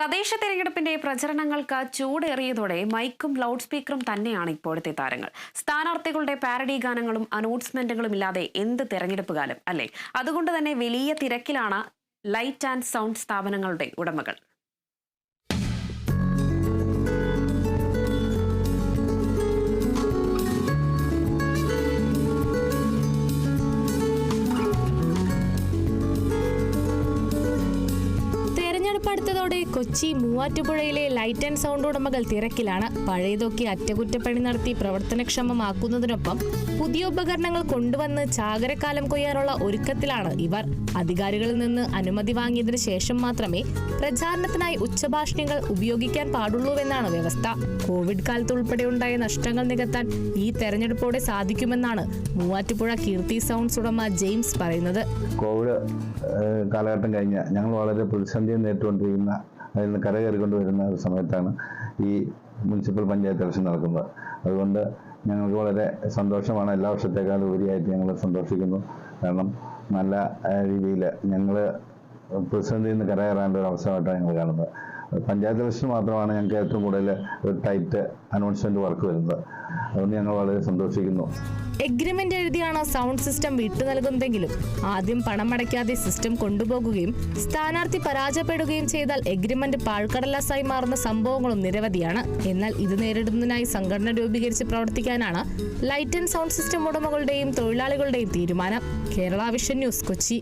തദ്ദേശ തെരഞ്ഞെടുപ്പിന്റെ പ്രചരണങ്ങൾക്ക് ചൂടേറിയതോടെ മൈക്കും ലൗഡ് സ്പീക്കറും തന്നെയാണ് ഇപ്പോഴത്തെ താരങ്ങൾ. സ്ഥാനാർത്ഥികളുടെ പാരഡി ഗാനങ്ങളും അനൗൺസ്മെന്റുകളും ഇല്ലാതെ എന്ത് തെരഞ്ഞെടുപ്പ് കാലം അല്ലേ? അതുകൊണ്ട് തന്നെ വലിയ തിരക്കിലാണ് ലൈറ്റ് ആൻഡ് സൗണ്ട് സ്ഥാപനങ്ങളുടെ ഉടമകൾ. അടുത്തതോടെ കൊച്ചി മൂവാറ്റുപുഴയിലെ ലൈറ്റ് ആൻഡ് സൗണ്ട് ഉടമകൾ തിരക്കിലാണ്. പഴയതൊക്കെ അറ്റകുറ്റപ്പണി നടത്തി പ്രവർത്തനക്ഷമമാക്കുന്നതിനൊപ്പം പുതിയ ഉപകരണങ്ങൾ കൊണ്ടുവന്ന് ചാകരക്കാലം കൊയ്യാനുള്ള ഒരുക്കത്തിലാണ് ഇവർ. അധികാരികളിൽ നിന്ന് അനുമതി വാങ്ങിയതിനു ശേഷം മാത്രമേ പ്രചാരണത്തിനായി ഉച്ചഭാഷിണികൾ ഉപയോഗിക്കാൻ പാടുള്ളൂവെന്നാണ് വ്യവസ്ഥ. കോവിഡ് കാലത്ത് ഉൾപ്പെടെ ഉണ്ടായ നഷ്ടങ്ങൾ നികത്താൻ ഈ തെരഞ്ഞെടുപ്പോടെ സാധിക്കുമെന്നാണ് മൂവാറ്റുപുഴ കീർത്തി സൗണ്ട്സ് ഉടമ ജെയിംസ് പറയുന്നത്. കോവിഡ് കാലഘട്ടം കഴിഞ്ഞ് ഞങ്ങൾ വളരെ പ്രതിസന്ധി നേരിട്ടുകൊണ്ടിരിക്കുന്ന, അതിൽ നിന്ന് കരകയറിക്കൊണ്ടുവരുന്ന ഒരു സമയത്താണ് ഈ മുനിസിപ്പൽ പഞ്ചായത്ത് ഇലക്ഷൻ നടക്കുന്നത്. അതുകൊണ്ട് ഞങ്ങൾക്ക് വളരെ സന്തോഷമാണ്. എല്ലാ വർഷത്തേക്കാളും ഉപരിയായിട്ട് ഞങ്ങൾ സന്തോഷിക്കുന്നു. കാരണം നല്ല രീതിയിൽ ഞങ്ങൾ പ്രതിസന്ധിയിൽ നിന്ന് കരകയറാനുള്ള ഒരു അവസരമായിട്ടാണ് ഞങ്ങൾ കാണുന്നത്. പഞ്ചായത്ത് ഇലക്ഷൻ മാത്രമാണ് ഞങ്ങൾക്ക് ഏറ്റവും കൂടുതൽ ഒരു ടൈറ്റ് അനൗൺസ്മെന്റ് വർക്ക് വരുന്നത്. അതുകൊണ്ട് ഞങ്ങൾ വളരെ സന്തോഷിക്കുന്നു. എഗ്രിമെന്റ് എഴുതിയാണ് സൗണ്ട് സിസ്റ്റം വിട്ടു നൽകുന്നതെങ്കിലും ആദ്യം പണമടയ്ക്കാതെ സിസ്റ്റം കൊണ്ടുപോകുകയും സ്ഥാനാർത്ഥി പരാജയപ്പെടുകയും ചെയ്താൽ എഗ്രിമെന്റ് പാഴ്ക്കടലാസായി മാറുന്ന സംഭവങ്ങളും നിരവധിയാണ്. എന്നാൽ ഇത് നേരിടുന്നതിനായി സംഘടന രൂപീകരിച്ച് പ്രവർത്തിക്കാനാണ് ലൈറ്റ് ആൻഡ് സൗണ്ട് സിസ്റ്റം ഉടമകളുടെയും തൊഴിലാളികളുടെയും തീരുമാനം. Kerala vision news, Kochi.